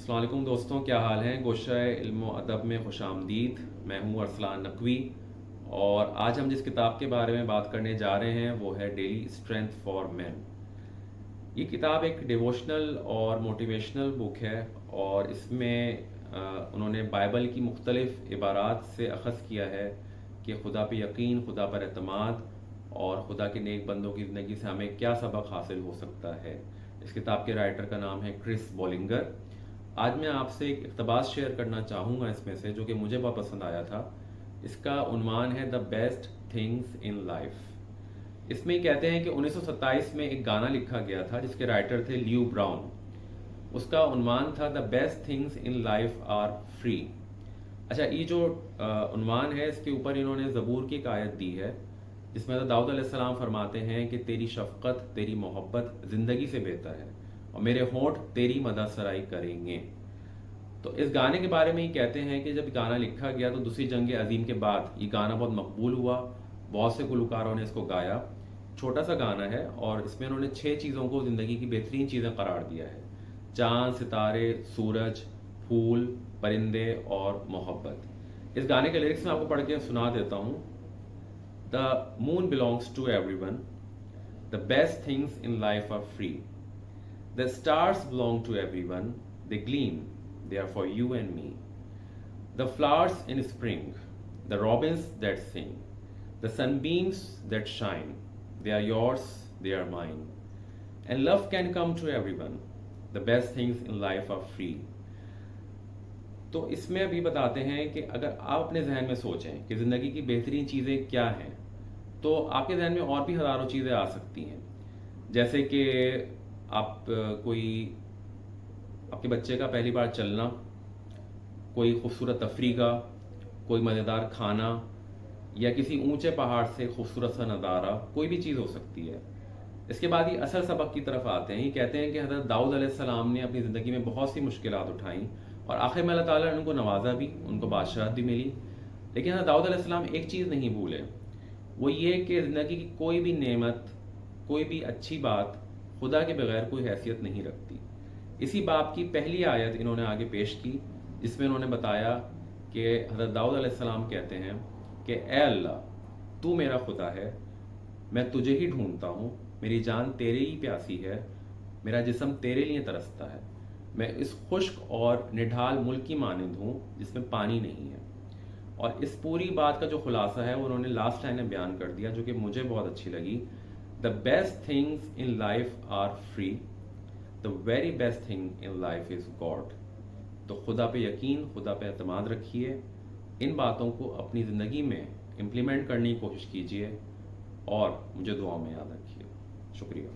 अस्सलाम वालेकुम दोस्तों, क्या हाल हैं। गोशाए इल्म व अदब में खुश आमदीद। मैं हूँ अरसलान नकवी और आज हम जिस किताब के बारे में बात करने जा रहे हैं वो है डेली स्ट्रेंथ फॉर मैन। ये किताब एक डिवोशनल और मोटिवेशनल बुक है और इसमें उन्होंने बाइबल की मुख्तलिफ इबारात से अखज़ किया है कि खुदा पे यकीन, खुदा पर एतमाद और खुदा के नेक बंदों की ज़िंदगी से हमें क्या सबक हासिल हो सकता है। इस किताब के राइटर का नाम है क्रिस बॉलिंगर। आज मैं आपसे एक इक़्तिबास शेयर करना चाहूँगा इसमें से, जो कि मुझे बहुत पसंद आया था। इसका उन्वान है the best things in life. इसमें कहते हैं कि 1927 में एक गाना लिखा गया था जिसके राइटर थे ल्यू ब्राउन। उसका उन्वान था the best things in life are free. अच्छा, ये जो उन्वान है इसके ऊपर इन्होंने ज़बूर की एक आयत दी है जिसमें तो दाऊद अलैहिस्सलाम फरमाते हैं कि तेरी शफ़क़त, तेरी मोहब्बत ज़िंदगी से बेहतर है और मेरे होंठ तेरी मदद सराई करेंगे। तो इस गाने के बारे में ये कहते हैं कि जब गाना लिखा गया तो दूसरी जंग अजीम के बाद ये गाना बहुत मकबूल हुआ, बहुत से गुलकारों ने इसको गाया। छोटा सा गाना है और इसमें उन्होंने 6 चीज़ों को ज़िंदगी की बेहतरीन चीज़ें करार दिया है: चाँद, सितारे, सूरज, फूल, परिंदे और मोहब्बत। इस गाने के लिरिक्स में आपको पढ़ के सुना देता हूँ। The moon belongs to everyone, the best things in life are free, the stars belong to everyone, they gleam, they are for you and me. The flowers in spring, the robins that sing, the sunbeams that shine, they are yours, they are mine. And love can come to everyone, the best things in life are free. तो इसमें अभी बताते हैं कि अगर आप अपने जहन में सोचें कि ज़िंदगी की बेहतरीन चीज़ें क्या हैं, तो आपके जहन में और भी हज़ारों चीज़ें आ सकती हैं। जैसे कि आप कोई आपके बच्चे का पहली बार चलना, कोई खूबसूरत तफरी का, कोई मज़ेदार खाना, या किसी ऊंचे पहाड़ से खूबसूरत सा नज़ारा, कोई भी चीज़ हो सकती है। इसके बाद ये असल सबक की तरफ आते हैं। ये कहते हैं कि हज़रत दाऊद अलैहिस्सलाम ने अपनी ज़िंदगी में बहुत सी मुश्किलात उठाई और आखिर में अल्लाह ताला ने उनको नवाजा भी, उनको बादशाहत भी मिली। लेकिन हज़रत दाऊद अलैहिस्सलाम एक चीज़ नहीं भूले, वो ये कि ज़िंदगी की कोई भी नेमत, कोई भी अच्छी बात खुदा के बगैर कोई हैसियत नहीं रखती। इसी बाब की पहली आयत इन्होंने आगे पेश की जिसमें इन्होंने बताया कि हज़रत दाऊद अलैहिस्सलाम कहते हैं कि ए अल्लाह, तू मेरा खुदा है, मैं तुझे ही ढूंढता हूँ, मेरी जान तेरे ही प्यासी है, मेरा जिस्म तेरे लिए तरसता है, मैं इस खुश्क और निढाल मुल्क की मानिंद हूँ जिसमें पानी नहीं है। और इस पूरी बात का जो खुलासा है वो उन्होंने लास्ट लाइन में बयान कर दिया, जो कि मुझे बहुत अच्छी लगी। The best things in life are free. The very best thing in life is God. तो खुदा पे यकीन, खुदा पे एतमाद रखिए, इन बातों को अपनी ज़िंदगी में इम्प्लीमेंट करने की कोशिश कीजिए और मुझे दुआ में याद रखिए। शुक्रिया।